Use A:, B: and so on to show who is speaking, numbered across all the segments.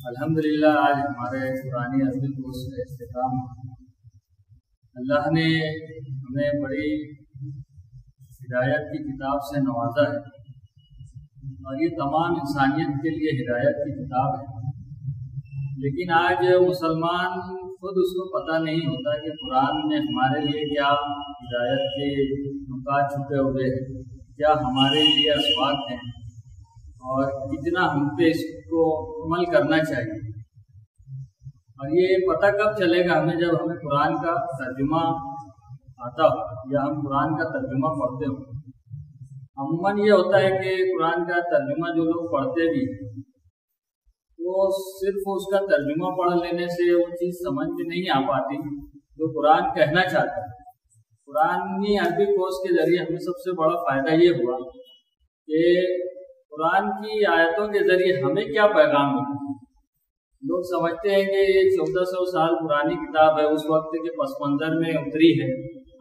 A: الحمدللہ آج ہمارے قرآنی عربی کورس کا اختتام۔ اللہ نے ہمیں بڑی ہدایت کی کتاب سے نوازا ہے اور یہ تمام انسانیت کے لیے ہدایت کی کتاب ہے، لیکن آج مسلمان خود اس کو پتہ نہیں ہوتا کہ قرآن میں ہمارے لیے کیا ہدایت کے نکات چھپے ہوئے ہیں، کیا ہمارے لیے اسباق ہیں اور کتنا ہم پہ اس کو عمل کرنا چاہیے۔ اور یہ پتہ کب چلے گا ہمیں، جب ہمیں قرآن کا ترجمہ آتا ہو یا ہم قرآن کا ترجمہ پڑھتے ہوں۔ عموماً یہ ہوتا ہے کہ قرآن کا ترجمہ جو لوگ پڑھتے بھی وہ صرف اس کا ترجمہ پڑھ لینے سے وہ چیز سمجھ میں نہیں آ پاتی جو قرآن کہنا چاہتا ہے۔ قرآنی عربی کورس کے ذریعے ہمیں سب سے بڑا فائدہ یہ ہوا کہ قرآن کی آیتوں کے ذریعے ہمیں کیا پیغام ملا۔ لوگ سمجھتے ہیں کہ یہ 1400 سال پرانی کتاب ہے، اس وقت کے پس منظر میں اتری ہے،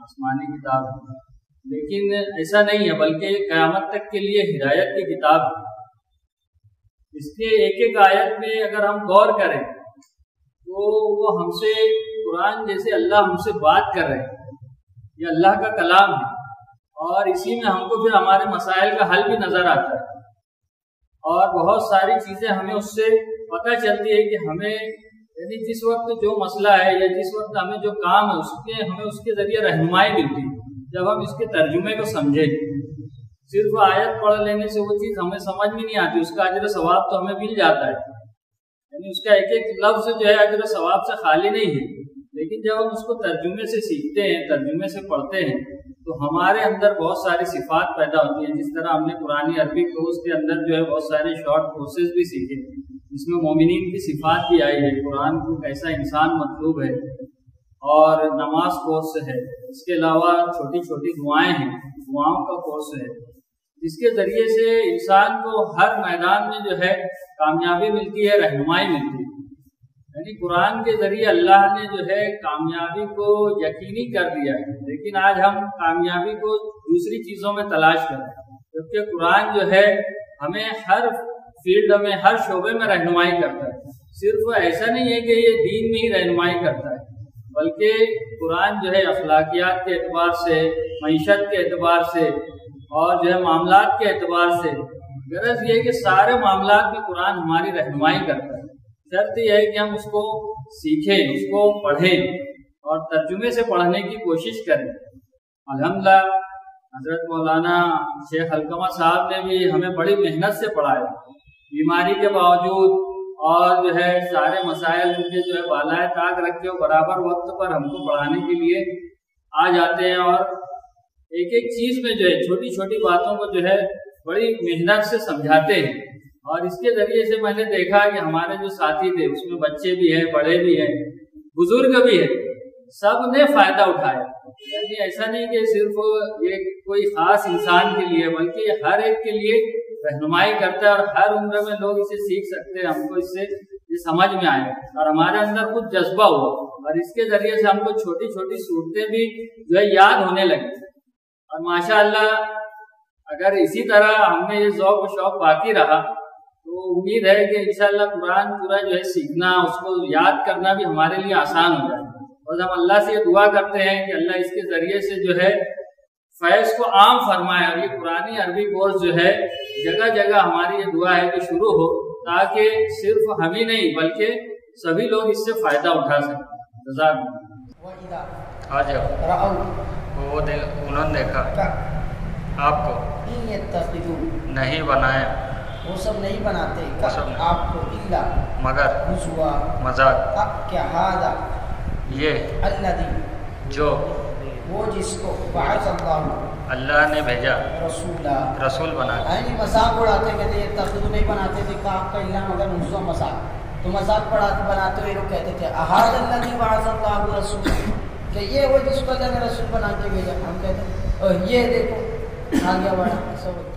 A: آسمانی کتاب ہے، لیکن ایسا نہیں ہے، بلکہ یہ قیامت تک کے لیے ہدایت کی کتاب ہے۔ اس کے ایک ایک آیت میں اگر ہم غور کریں تو وہ ہم سے قرآن جیسے اللہ ہم سے بات کر رہے ہیں، یہ اللہ کا کلام ہے اور اسی میں ہم کو پھر ہمارے مسائل کا حل بھی نظر آتا ہے اور بہت ساری چیزیں ہمیں اس سے پتہ چلتی ہے کہ ہمیں یعنی جس وقت جو مسئلہ ہے یا جس وقت ہمیں جو کام ہے ہمیں اس کے ذریعے رہنمائی ملتی ہے جب ہم اس کے ترجمے کو سمجھیں۔ صرف آیت پڑھ لینے سے وہ چیز ہمیں سمجھ میں نہیں آتی، اس کا اجر ثواب تو ہمیں مل جاتا ہے، یعنی اس کا ایک ایک لفظ جو ہے اجر ثواب سے خالی نہیں ہے، لیکن جب ہم اس کو ترجمے سے سیکھتے ہیں، ترجمے سے پڑھتے ہیں تو ہمارے اندر بہت ساری صفات پیدا ہوتی ہیں۔ جس طرح ہم نے قرآنی عربی کورس کے اندر جو ہے بہت سارے شارٹ کورسز بھی سیکھے، جس میں مومنین کی صفات بھی آئی ہے، قرآن کو کیسا انسان مطلوب ہے، اور نماز کورس ہے، اس کے علاوہ چھوٹی چھوٹی دعائیں ہیں، دعاؤں کا کورس ہے، جس کے ذریعے سے انسان کو ہر میدان میں جو ہے کامیابی ملتی ہے، رہنمائی ملتی ہے۔ یعنی قرآن کے ذریعے اللہ نے جو ہے کامیابی کو یقینی کر دیا ہے، لیکن آج ہم کامیابی کو دوسری چیزوں میں تلاش کریں، کیونکہ قرآن جو ہے ہمیں ہر فیلڈ میں، ہر شعبے میں رہنمائی کرتا ہے۔ صرف ایسا نہیں ہے کہ یہ دین میں ہی رہنمائی کرتا ہے، بلکہ قرآن جو ہے اخلاقیات کے اعتبار سے، معیشت کے اعتبار سے اور جو ہے معاملات کے اعتبار سے، غرض یہ ہے کہ سارے معاملات میں قرآن ہماری رہنمائی کرتا ہے۔ شرط یہ ہے کہ ہم اس کو سیکھیں، اس کو پڑھیں اور ترجمے سے پڑھنے کی کوشش کریں۔ الحمدللہ حضرت مولانا شیخ علقمہ صاحب نے بھی ہمیں بڑی محنت سے پڑھایا، بیماری کے باوجود، اور جو ہے سارے مسائل ان کے جو ہے بالائے طاق رکھ کے برابر وقت پر ہم کو پڑھانے کے لیے آ جاتے ہیں، اور ایک ایک چیز میں جو ہے چھوٹی چھوٹی باتوں کو جو ہے بڑی محنت سے سمجھاتے ہیں۔ اور اس کے ذریعے سے میں نے دیکھا کہ ہمارے جو ساتھی تھے اس میں بچے بھی ہیں، بڑے بھی ہیں، بزرگ بھی ہیں، سب نے فائدہ اٹھایا۔ یعنی ایسا نہیں کہ صرف یہ کوئی خاص انسان کے لیے، بلکہ یہ ہر ایک کے لیے رہنمائی کرتا ہے اور ہر عمر میں لوگ اسے سیکھ سکتے ہیں۔ ہم کو اس سے یہ سمجھ میں آئے اور ہمارے اندر کچھ جذبہ ہوا، اور اس کے ذریعے سے ہم کو چھوٹی چھوٹی صورتیں بھی جو ہے یاد ہونے لگی۔ اور ماشاءاللہ اگر اسی طرح ہم نے یہ ذوق و شوق باقی رہا تو امید ہے کہ انشاءاللہ قرآن پورا جو ہے سیکھنا، اس کو یاد کرنا بھی ہمارے لیے آسان ہو جائے۔ اور ہم اللہ سے یہ دعا کرتے ہیں کہ اللہ اس کے ذریعے سے جو ہے فیض کو عام فرمائے، اور یہ قرآنی عربی کورس جو ہے جگہ جگہ ہماری یہ دعا ہے کہ شروع ہو، تاکہ صرف ہم ہی نہیں بلکہ سبھی لوگ اس سے فائدہ اٹھا سکیں۔ جزاک اللہ۔ آ جاؤ۔ وہ انہوں نے دیکھا آپ کو نہیں بنایا،
B: وہ سب نہیں بناتے آپ کو الا
A: مگر
B: ہوا
A: مذاق
B: کیا ہادا
A: یہ
B: الذی
A: جو
B: وہ جس کو بعث
A: اللہ نے بھیجا رسول بنا کے۔
B: یعنی مذاق اڑاتے کہتے یہ تخذ نہیں بناتے تھے کہ آپ کا الا مگر ہوا مذاق، تو مذاق بناتے ہوئے لوگ کہتے تھے احاد الذی بعث اللہ رسول، کہ یہ وہ جس کو اللہ نے رسول بنا کے بھیجا۔ ہم کہتے ہیں یہ دیکھو آ گیا بڑا سب